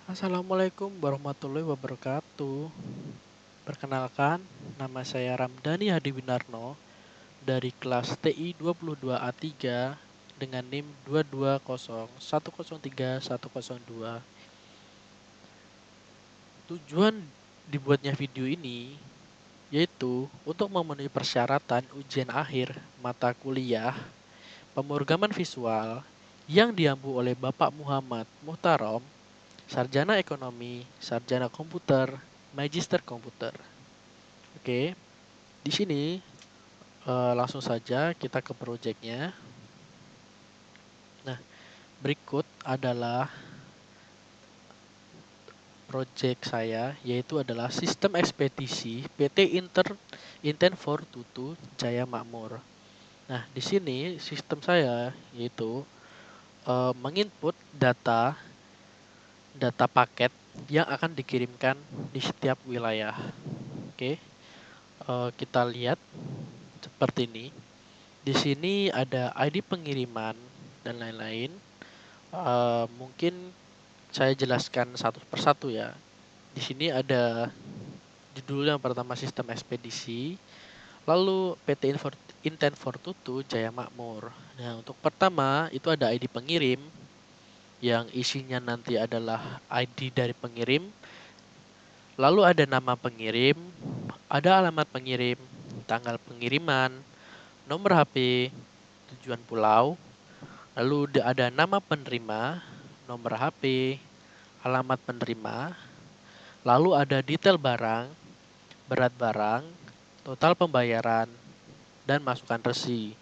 Assalamualaikum warahmatullahi wabarakatuh. Perkenalkan, nama saya Ramdhani Hadi Winarno dari kelas TI 22A3 dengan NIM 220103102. Tujuan dibuatnya video ini yaitu untuk memenuhi persyaratan ujian akhir mata kuliah pemrograman visual yang diampu oleh Bapak Muhammad Muhtarom, Sarjana Ekonomi, Sarjana Komputer, Magister Komputer. Oke, di sini langsung saja kita ke proyeknya. Nah, berikut adalah proyek saya, yaitu adalah Sistem Ekspedisi PT Inten Fortutu Jaya Makmur. Nah, di sini sistem saya yaitu menginput data paket yang akan dikirimkan di setiap wilayah. Oke, kita lihat seperti ini. Di sini ada ID pengiriman dan lain-lain. Mungkin saya jelaskan satu persatu ya. Di sini ada judul yang pertama sistem ekspedisi, lalu PT Inten Fortutu Jaya Makmur. Nah, untuk pertama itu ada ID pengirim yang isinya nanti adalah ID dari pengirim, lalu ada nama pengirim, ada alamat pengirim, tanggal pengiriman, nomor HP, tujuan pulau, lalu ada nama penerima, nomor HP, alamat penerima, lalu ada detail barang, berat barang, total pembayaran, dan masukan resi.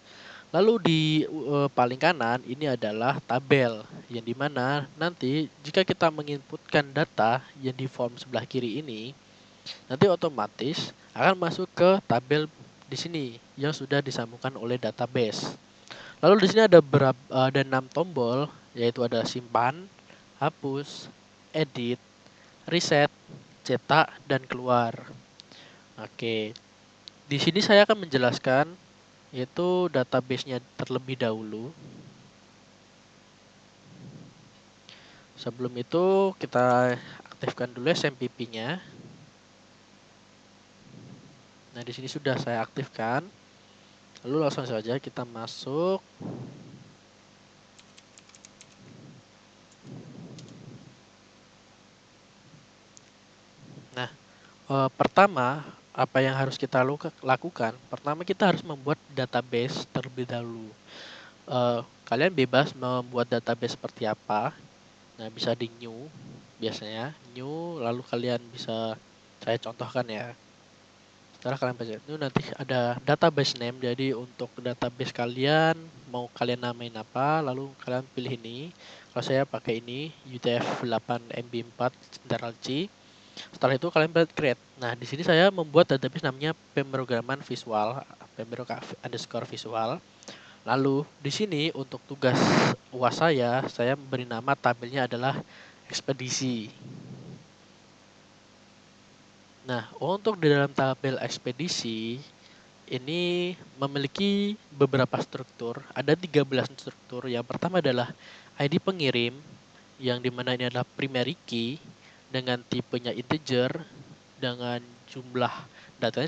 Lalu di paling kanan ini adalah tabel yang dimana nanti jika kita menginputkan data yang di form sebelah kiri ini, nanti otomatis akan masuk ke tabel di sini yang sudah disambungkan oleh database. Lalu di sini ada 6 tombol, yaitu ada simpan, hapus, edit, reset, cetak, dan keluar. Oke, di sini saya akan menjelaskan yaitu database-nya terlebih dahulu. Sebelum itu kita aktifkan dulu SMPP-nya. Nah, di sini sudah saya aktifkan. Lalu langsung saja kita masuk. Nah, pertama apa yang harus kita lakukan? Pertama kita harus membuat database terlebih dahulu. Kalian bebas membuat database seperti apa. Nah, bisa di new biasanya, new, lalu kalian bisa saya contohkan ya. Setelah kalian baca itu nanti ada database name. Jadi untuk database kalian mau kalian namain apa, lalu kalian pilih ini. Kalau saya pakai ini UTF-8 MB4 Central C. Setelah itu kalian create. Nah, di sini saya membuat database namanya pemrograman visual, pemrog_visual. Lalu di sini untuk tugas UAS saya memberi nama tabelnya adalah ekspedisi. Nah, untuk di dalam tabel ekspedisi ini memiliki beberapa struktur. Ada 13 struktur. Yang pertama adalah ID pengirim, yang dimana ini adalah primary key dengan tipenya integer dengan jumlah datanya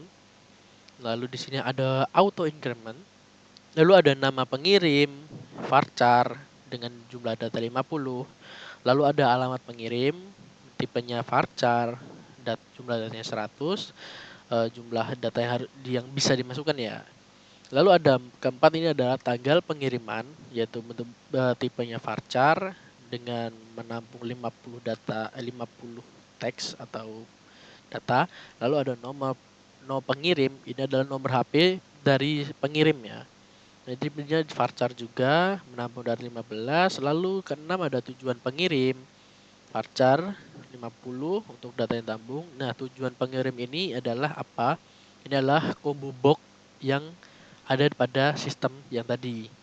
9. Lalu di sini ada auto increment. Lalu ada nama pengirim, varchar dengan jumlah data 50. Lalu ada alamat pengirim, tipenya varchar, jumlah datanya 100, jumlah data yang bisa dimasukkan ya. Lalu ada keempat, ini adalah tanggal pengiriman, yaitu tipenya varchar dengan menampung 50 teks atau data. Lalu ada nomor pengirim, ini adalah nomor HP dari pengirimnya. Jadi punya varchar juga menampung dari 15. Lalu keenam ada tujuan pengirim, varchar 50 untuk data yang tambung. Nah, tujuan pengirim ini adalah apa? Ini adalah combo box yang ada pada sistem yang tadi.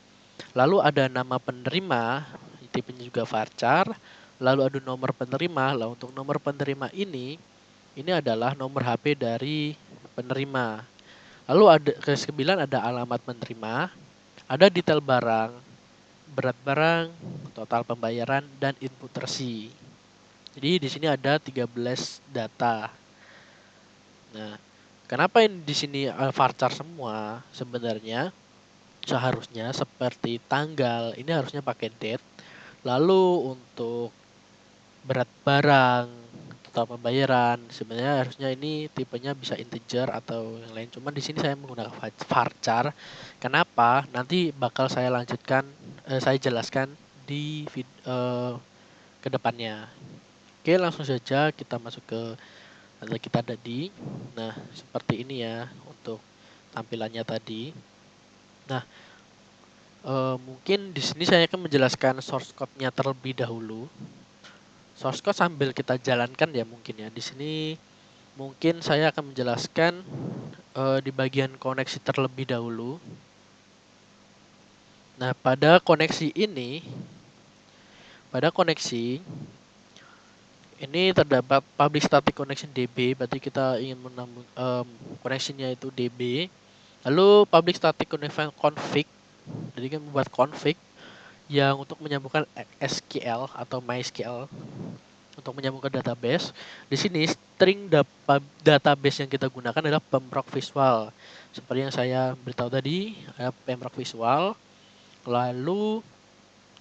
Lalu ada nama penerima, tipenya juga varchar. Lalu ada nomor penerima. Lalu untuk nomor penerima ini adalah nomor HP dari penerima. Lalu ada ke-9 ada alamat penerima, ada detail barang, berat barang, total pembayaran, dan input resi. Jadi di sini ada 13 data. Nah, kenapa ini di sini varchar semua? Sebenarnya seharusnya seperti tanggal ini harusnya pakai date. Lalu untuk berat barang atau pembayaran sebenarnya harusnya ini tipenya bisa integer atau yang lain. Cuman di sini saya menggunakan varchar. Kenapa? Nanti bakal saya lanjutkan, saya jelaskan di kedepannya. Oke, langsung saja kita masuk ke data kita tadi. Nah, seperti ini ya untuk tampilannya tadi. Nah, mungkin di sini saya akan menjelaskan source code-nya terlebih dahulu. Source code sambil kita jalankan ya mungkin ya. Di sini mungkin saya akan menjelaskan di bagian koneksi terlebih dahulu. Nah, pada koneksi ini terdapat public static connection DB, berarti kita ingin menambah koneksinya itu DB. Lalu public static connection config, jadi kan membuat config yang untuk menyambungkan SQL atau MySQL untuk menyambungkan database. Di sini string database yang kita gunakan adalah Pemroc Visual. Seperti yang saya beritahu tadi, ada Pemroc Visual. Lalu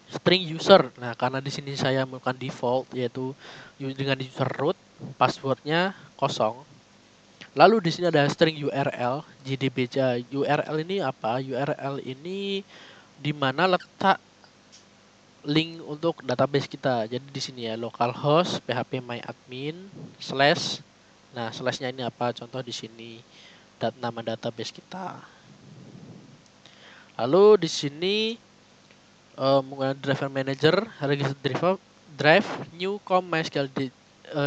string user. Nah, karena di sini saya melakukan default yaitu dengan user root, passwordnya kosong. Lalu di sini ada string URL, JDBC. URL ini apa? URL ini di mana letak link untuk database kita. Jadi di sini ya localhost phpMyAdmin slash. Nah, slashnya ini apa? Contoh di sini nama database kita. Lalu di sini menggunakan driver manager, register drive new com MySQL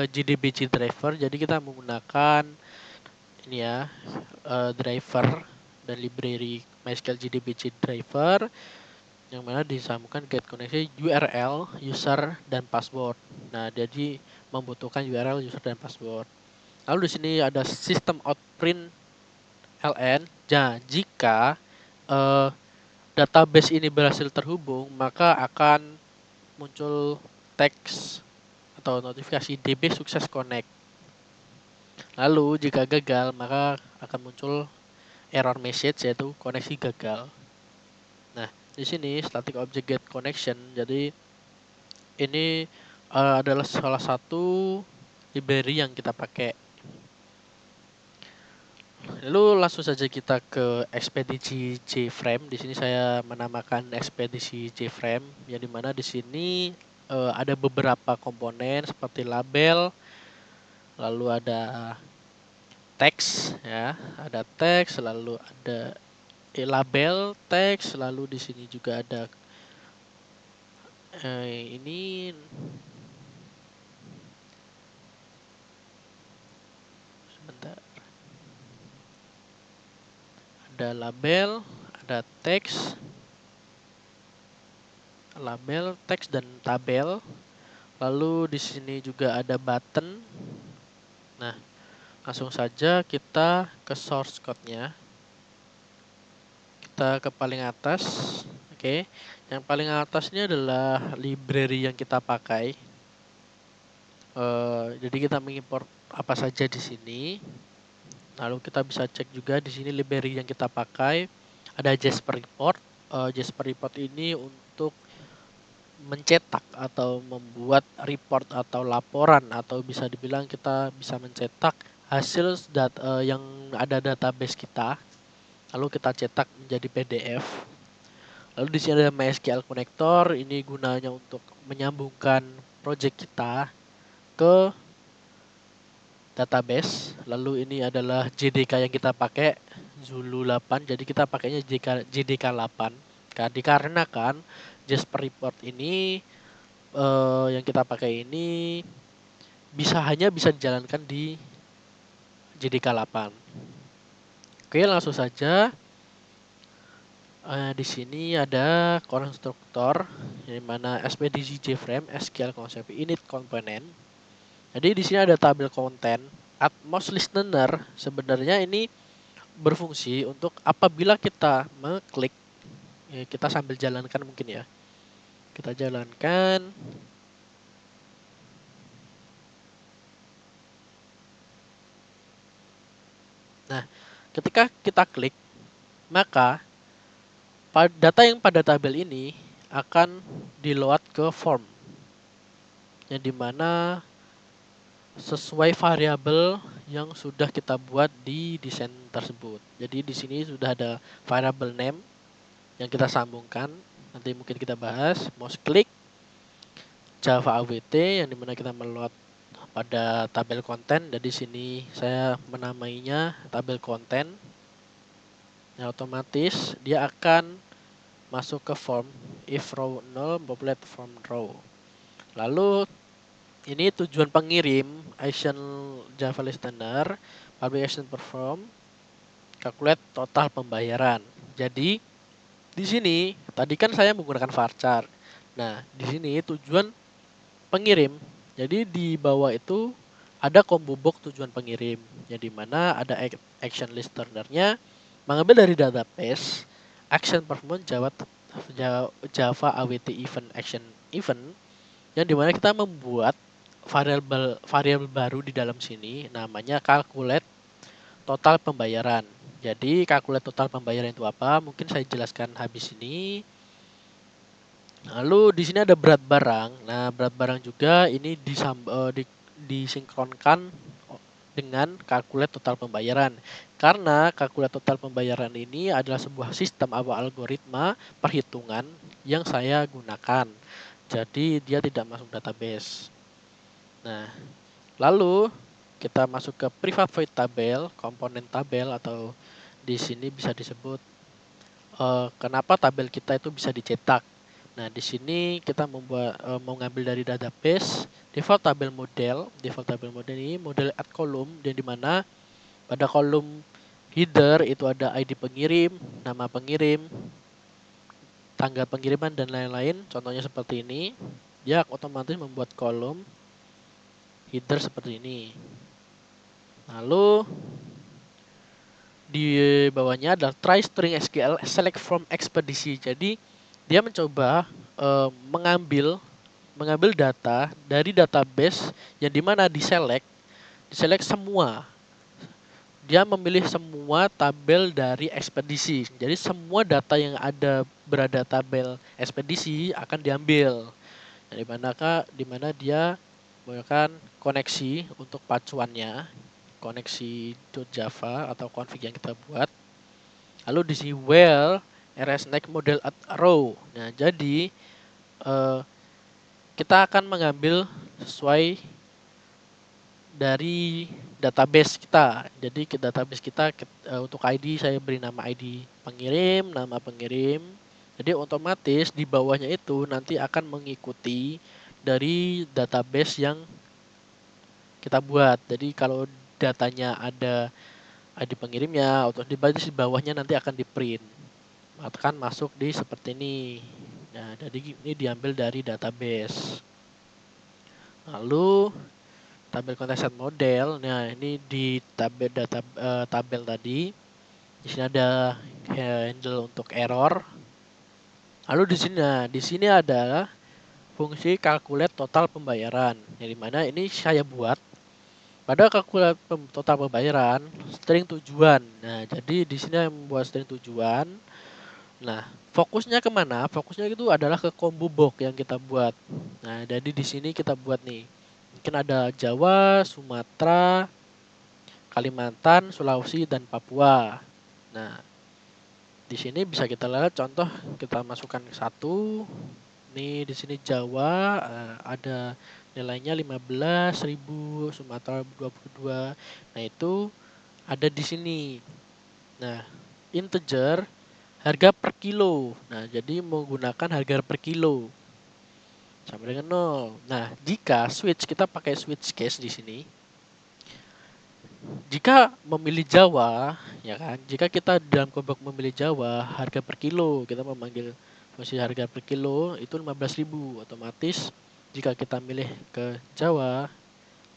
JDBC driver. Jadi kita menggunakan ini ya driver dan library MySQL JDBC driver yang mana disambungkan get koneksi URL, user dan password. Nah, jadi membutuhkan URL, user dan password. Lalu di sini ada system out print ln. Nah, jika database ini berhasil terhubung, maka akan muncul teks atau notifikasi DB sukses connect. Lalu jika gagal, maka akan muncul error message yaitu koneksi gagal. Nah, di sini static object get connection. Jadi ini adalah salah satu library yang kita pakai. Lalu langsung saja kita ke ekspedisi JFrame. Di sini saya menamakan ekspedisi JFrame, yang dimana di sini ada beberapa komponen seperti label, lalu ada teks ya, ada teks, lalu ada label teks, lalu di sini juga ada ini sebentar, ada label, ada teks, label, teks dan tabel. Lalu di sini juga ada button. Nah, langsung saja kita ke source code-nya. Kita ke paling atas. Oke. Yang paling atas ini adalah library yang kita pakai. Jadi kita mengimport apa saja di sini. Lalu kita bisa cek juga di sini library yang kita pakai. Ada Jasper Report. Jasper Report ini untuk mencetak atau membuat report atau laporan, atau bisa dibilang kita bisa mencetak hasil yang ada database kita, lalu kita cetak menjadi PDF. Lalu di sini ada MySQL connector, ini gunanya untuk menyambungkan project kita ke database. Lalu ini adalah JDK yang kita pakai, Zulu 8, jadi kita pakainya JDK 8 dikarenakan Jasper Report ini yang kita pakai ini hanya bisa dijalankan di JDK 8. Oke, langsung saja. Di sini ada konstruktor, di mana ekspedisi JFrame SQL Concept Init Component. Jadi di sini ada tabel konten. Atmos Listener sebenarnya ini berfungsi untuk apabila kita mengklik, ya, kita sambil jalankan mungkin ya. Kita jalankan. Ketika kita klik, maka data yang pada tabel ini akan di-load ke form, yang dimana sesuai variabel yang sudah kita buat di desain tersebut. Jadi di sini sudah ada variable name yang kita sambungkan. Nanti mungkin kita bahas. Mouse klik Java AWT yang dimana kita meload pada tabel konten. Dan di sini saya menamainya tabel konten. Nah, otomatis dia akan masuk ke form if row 0 populate from row. Lalu ini tujuan pengirim action Java listener public action perform calculate total pembayaran. Jadi di sini tadi kan saya menggunakan varchar. Nah, di sini tujuan pengirim. Jadi di bawah itu ada combo box tujuan pengirim, yang dimana ada action listener-nya mengambil dari database action perform Java AWT event action event, yang dimana kita membuat variabel baru di dalam sini namanya calculate total pembayaran. Jadi calculate total pembayaran itu apa? Mungkin saya jelaskan habis ini. Lalu di sini ada berat barang. Nah, berat barang juga ini disinkronkan dengan calculate total pembayaran. Karena calculate total pembayaran ini adalah sebuah sistem atau algoritma perhitungan yang saya gunakan. Jadi dia tidak masuk database. Nah, lalu kita masuk ke private void tabel, komponen tabel, atau di sini bisa disebut kenapa tabel kita itu bisa dicetak. Nah, di sini kita mau ngambil dari database default tabel model. Default tabel model ini model add column, dan dimana pada kolom header itu ada ID pengirim, nama pengirim, tanggal pengiriman, dan lain-lain. Contohnya seperti ini. Dia otomatis membuat kolom header seperti ini. Lalu di bawahnya adalah try string SQL select from ekspedisi. Jadi dia mencoba mengambil data dari database yang dimana diselect semua. Dia memilih semua tabel dari ekspedisi. Jadi semua data yang ada berada tabel ekspedisi akan diambil. Dimana dia menggunakan koneksi untuk pacuannya, koneksi .java atau config yang kita buat. Lalu di sini where rs next model at row. Nah, jadi kita akan mengambil sesuai dari database kita. Jadi database kita untuk ID saya beri nama ID pengirim, nama pengirim. Jadi otomatis di bawahnya itu nanti akan mengikuti dari database yang kita buat. Jadi kalau datanya ada ID pengirimnya, atau di bawahnya nanti akan di print. Akan masuk di seperti ini. Nah, jadi ini diambil dari database. Lalu tabel konten model. Nah, ini di tabel tadi. Di sini ada handle untuk error. Lalu di sini adalah fungsi calculate total pembayaran. Yang dimana ini saya buat pada calculate total pembayaran string tujuan. Nah, jadi di sini membuat string tujuan. Nah, fokusnya kemana? Fokusnya itu adalah ke combo box yang kita buat. Nah, jadi di sini kita buat nih. Mungkin ada Jawa, Sumatera, Kalimantan, Sulawesi, dan Papua. Nah, di sini bisa kita lihat contoh, kita masukkan satu. Nih di sini Jawa ada nilainya 15.000, Sumatera 22. Nah, itu ada di sini. Nah, integer harga per kilo. Nah, jadi menggunakan harga per kilo sama dengan 0. Nah, jika switch kita pakai switch case di sini. Jika memilih Jawa, ya kan? Jika kita dalam kelompok memilih Jawa, harga per kilo, kita memanggil fungsi harga per kilo itu 15.000. Otomatis jika kita milih ke Jawa,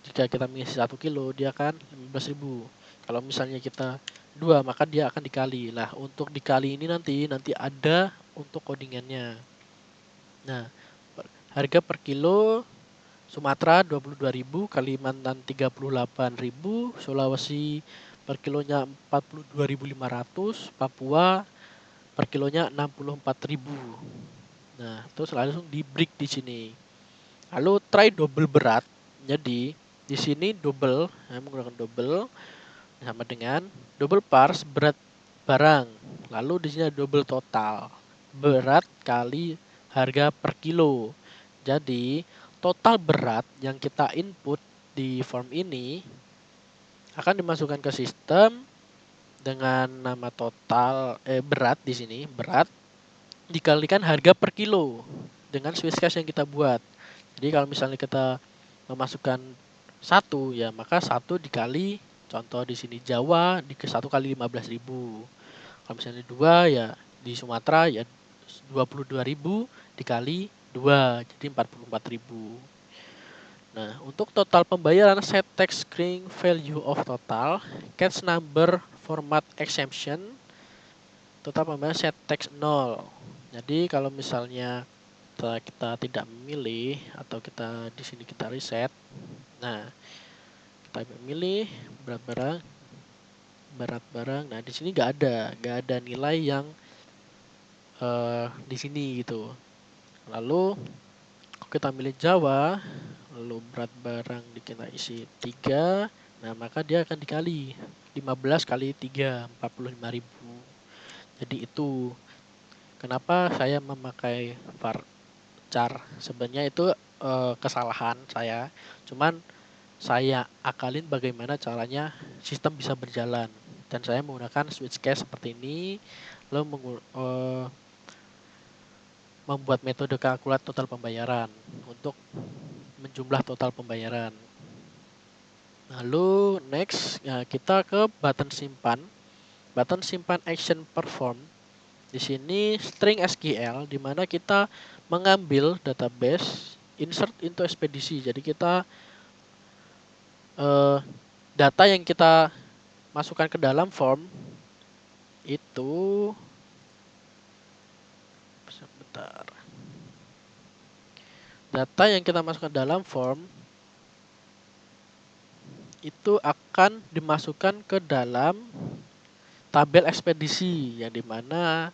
jika kita mengisi 1 kilo, dia akan 15.000. Kalau misalnya kita 2, maka dia akan dikali. Nah, untuk dikali ini nanti ada untuk codingannya. Nah, harga per kilo Sumatera 22.000, Kalimantan 38.000, Sulawesi per kilonya 42.500, Papua per kilonya 64.000. Nah, terus langsung di break di sini. Lalu try double berat. Jadi di sini double, menggunakan double sama dengan double parse berat barang. Lalu di sini ada double total berat kali harga per kilo. Jadi total berat yang kita input di form ini akan dimasukkan ke sistem dengan nama total berat di sini, berat dikalikan harga per kilo dengan Swiss cash yang kita buat. Jadi kalau misalnya kita memasukkan satu, ya maka satu dikali, contoh di sini Jawa di ke 1 kali 15.000. Kalau misalnya dua, ya di Sumatera ya 22.000 dikali 2 jadi 44.000. Nah, untuk total pembayaran set text string value of total, catch number format exemption, total pembayaran set text 0. Jadi kalau misalnya kita tidak memilih atau kita di sini kita reset, nah kita memilih berat barang, nah di sini nggak ada nilai yang di sini gitu. Lalu kita milih Jawa, lalu berat barang kita isi 3, nah maka dia akan dikali 15 kali 3, 45.000. Jadi itu kenapa saya memakai varchar. Sebenarnya itu kesalahan saya, cuman saya akalin bagaimana caranya sistem bisa berjalan, dan saya menggunakan switch case seperti ini, lalu membuat metode kalkulat total pembayaran untuk menjumlah total pembayaran. Lalu next ya, kita ke button simpan action perform. Di sini string SQL di mana kita mengambil database insert into ekspedisi. Jadi kita data yang kita masukkan ke dalam form itu sebentar. Data yang kita masukkan dalam form itu akan dimasukkan ke dalam tabel ekspedisi, yang dimana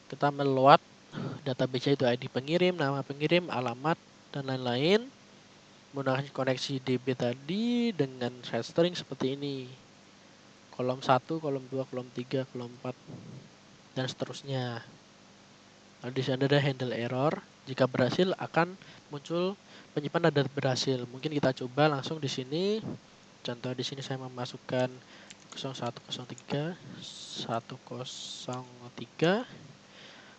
kita meload database itu ID pengirim, nama pengirim, alamat, dan lain-lain menggunakan koneksi DB tadi dengan set string seperti ini, kolom 1, kolom 2, kolom 3, kolom 4, dan seterusnya. Lalu di sini ada handle error, jika berhasil akan muncul penyimpanan data berhasil. Mungkin kita coba langsung di sini. Contoh di sini saya memasukkan 0103 103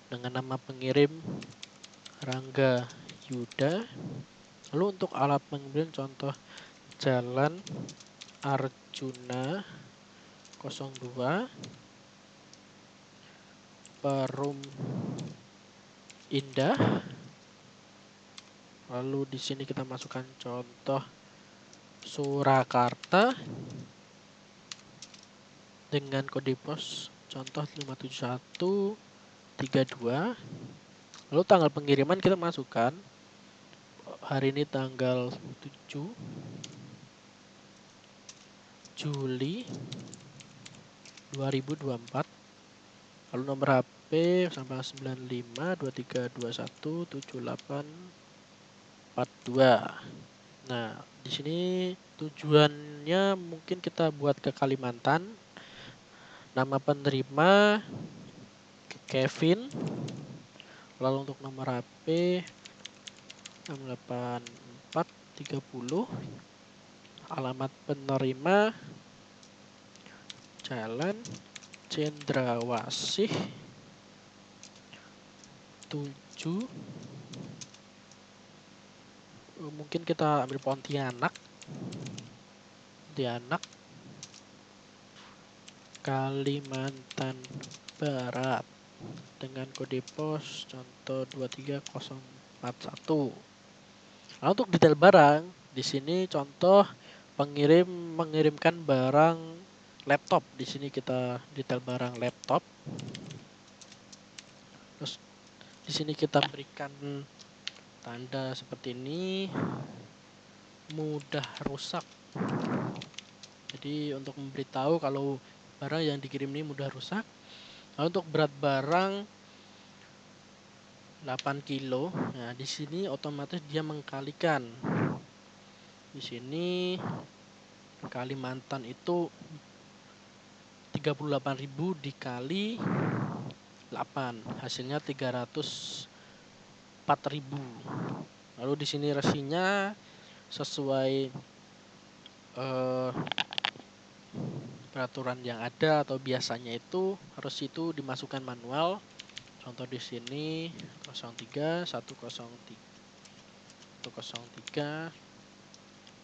dengan nama pengirim Rangga Yuda. Lalu untuk alat pengirim contoh Jalan Arjuna 02 Perum Indah. Lalu di sini kita masukkan contoh Surakarta dengan kode pos contoh 57132. Lalu tanggal pengiriman kita masukkan hari ini tanggal 7 Juli 2024. Lalu nomor HP sampai 9523217842. Nah, di sini tujuannya mungkin kita buat ke Kalimantan. Nama penerima Kevin. Lalu untuk nomor HP 68430. Alamat penerima Jalan Cendrawasih 7. Mungkin kita ambil Pontianak Kalimantan Barat dengan kode pos contoh 23041. Lalu untuk detail barang di sini contoh pengirim mengirimkan barang laptop. Di sini kita detail barang laptop. Terus di sini kita berikan tanda seperti ini, mudah rusak. Jadi untuk memberitahu kalau barang yang dikirim ini mudah rusak. Lalu untuk berat barang 8 kilo. Nah, di sini otomatis dia mengkalikan. Di sini Kalimantan itu 38.000 dikali 8, hasilnya 304.000. Lalu di sini resinya sesuai peraturan yang ada atau biasanya itu harus itu dimasukkan manual. Contoh di sini 03 103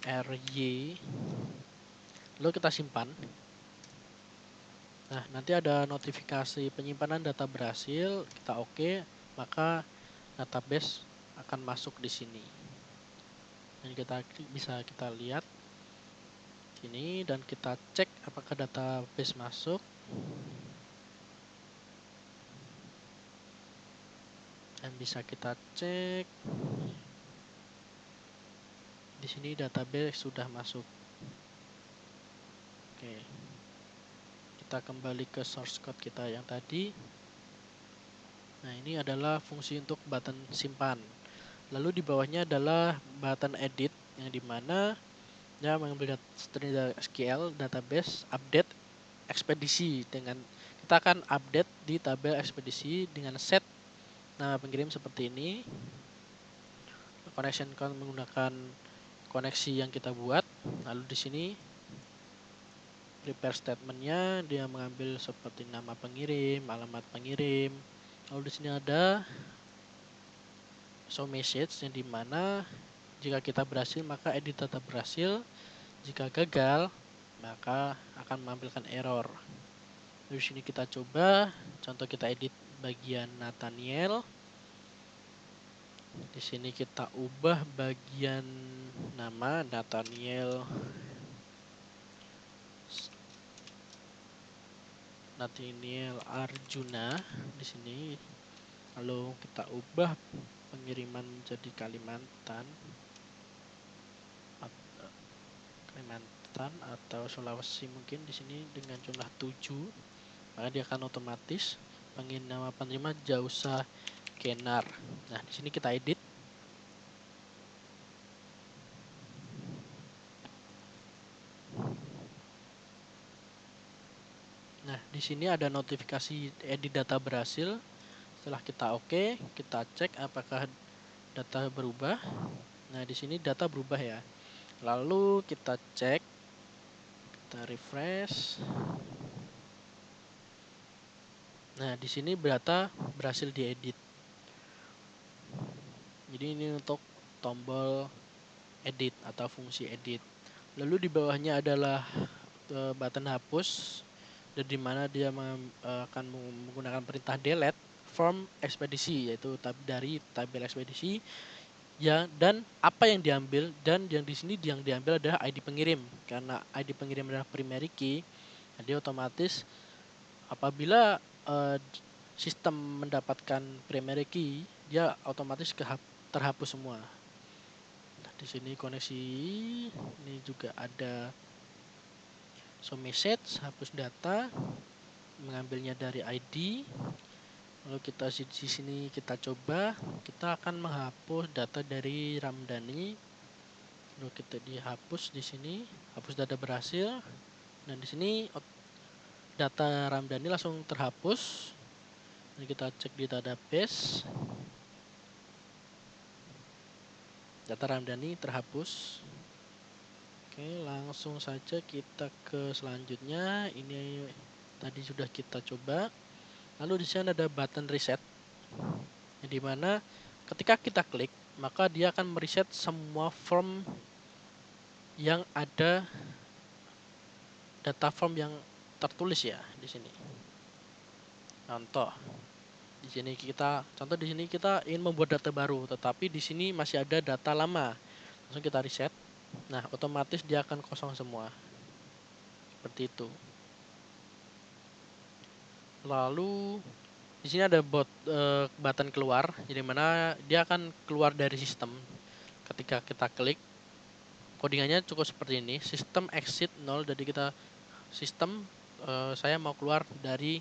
RY. Lalu kita simpan. Nah, nanti ada notifikasi penyimpanan data berhasil, kita oke, maka database akan masuk di sini. Dan kita bisa kita lihat sini dan kita cek apakah database masuk. Dan bisa kita cek di sini database sudah masuk. Oke. Kita kembali ke source code kita yang tadi. Nah, ini adalah fungsi untuk button simpan. Lalu di bawahnya adalah button edit yang dimana dia mengambil string SQL database update ekspedisi. Dengan kita akan update di tabel ekspedisi dengan set nama pengirim seperti ini. Connection count menggunakan koneksi yang kita buat. Lalu di sini prepare statementnya dia mengambil seperti nama pengirim, alamat pengirim. Lalu di sini ada show message yang dimana jika kita berhasil maka edit data berhasil, jika gagal maka akan menampilkan error. Di sini kita coba, contoh kita edit bagian Nathaniel. Di sini kita ubah bagian nama Nathaniel Arjuna di sini. Lalu kita ubah pengiriman menjadi Kalimantan atau Sulawesi mungkin di sini dengan jumlah 7. Maka dia akan otomatis nama penerima Jausa Kenar. Nah, di sini kita edit. Nah, di sini ada notifikasi edit data berhasil. Setelah kita oke, kita cek apakah data berubah. Nah, di sini data berubah ya. Lalu kita cek, kita refresh. Nah, di sini data berhasil diedit. Jadi ini untuk tombol edit atau fungsi edit. Lalu di bawahnya adalah button hapus, dan di mana dia akan menggunakan perintah delete from ekspedisi, yaitu dari tabel ekspedisi ya, dan apa yang diambil, dan yang di sini yang diambil adalah ID pengirim. Karena ID pengirim adalah primary key, jadi otomatis apabila sistem mendapatkan primary key, dia otomatis terhapus semua. Nah, di sini koneksi ini juga ada show message, hapus data, mengambilnya dari ID. Lalu kita di sini kita coba, kita akan menghapus data dari Ramdhani. Lalu kita dihapus di sini, hapus data berhasil. Dan di sini data Ramdhani langsung terhapus. Dan kita cek di database, data Ramdhani terhapus. Oke, langsung saja kita ke selanjutnya. Ini tadi sudah kita coba. Lalu di sini ada button reset, yang dimana ketika kita klik maka dia akan mereset semua form yang ada, data form yang tertulis ya di sini. Contoh di sini kita ingin membuat data baru, tetapi di sini masih ada data lama. Langsung kita reset. Nah, otomatis dia akan kosong semua. Seperti itu. Lalu di sini ada button keluar, jadi mana dia akan keluar dari sistem ketika kita klik. Codingannya cukup seperti ini, sistem exit 0, jadi kita sistem saya mau keluar dari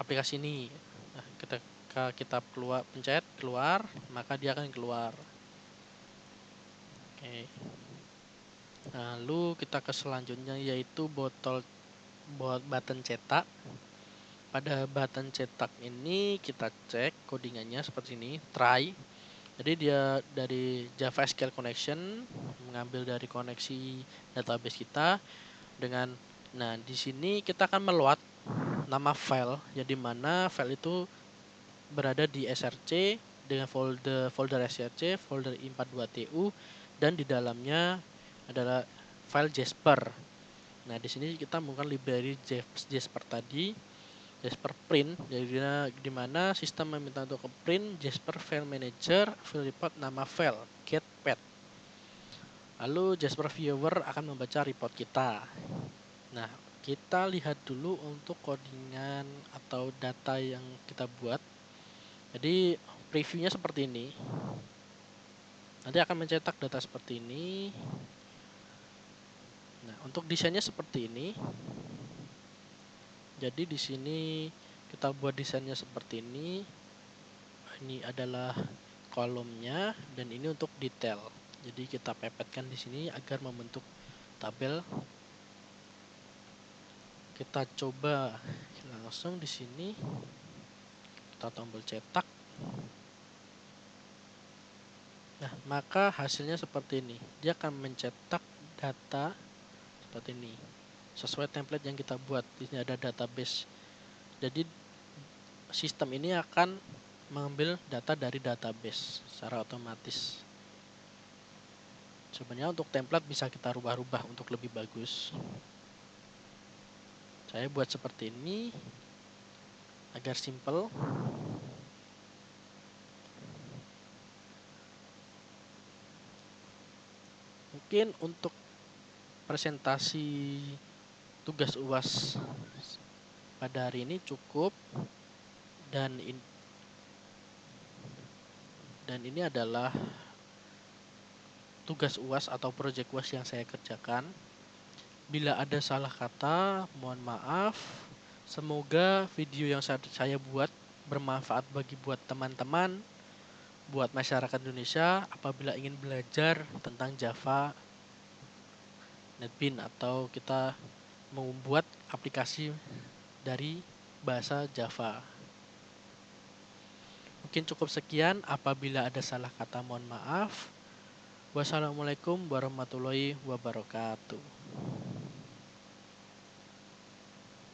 aplikasi ini. Nah, ketika kita pencet keluar, maka dia akan keluar. Oke. Lalu kita ke selanjutnya, yaitu button cetak. Pada button cetak ini kita cek codingannya seperti ini, try. Jadi dia dari Java SQL connection, mengambil dari koneksi database kita dengan, nah di sini kita akan meload nama file, yang dimana file itu berada di src dengan folder src, folder i42tu, dan di dalamnya adalah file Jasper. Nah di sini kita menggunakan library Jasper tadi, Jasper print, jadi di mana sistem meminta untuk print Jasper file manager, file report, nama file, get path. Lalu Jasper viewer akan membaca report kita. Nah, kita lihat dulu untuk codingan atau data yang kita buat. Jadi previewnya seperti ini. Nanti akan mencetak data seperti ini. Nah, untuk desainnya seperti ini. Jadi di sini kita buat desainnya seperti ini. Ini adalah kolomnya dan ini untuk detail. Jadi kita pepetkan di sini agar membentuk tabel. Kita coba langsung di sini. Kita tombol cetak. Nah, maka hasilnya seperti ini. Dia akan mencetak data seperti ini. Sesuai template yang kita buat. Di sini ada database. Jadi sistem ini akan mengambil data dari database secara otomatis. Sebenarnya untuk template bisa kita rubah-rubah untuk lebih bagus. Saya buat seperti ini agar simple. Mungkin untuk presentasi tugas UAS pada hari ini cukup, dan ini adalah tugas UAS atau project UAS yang saya kerjakan. Bila ada salah kata, mohon maaf. Semoga video yang saya buat bermanfaat buat teman-teman, buat masyarakat Indonesia apabila ingin belajar tentang Java, NetBeans, atau kita membuat aplikasi dari bahasa Java. Mungkin cukup sekian, apabila ada salah kata mohon maaf. Wassalamualaikum warahmatullahi wabarakatuh.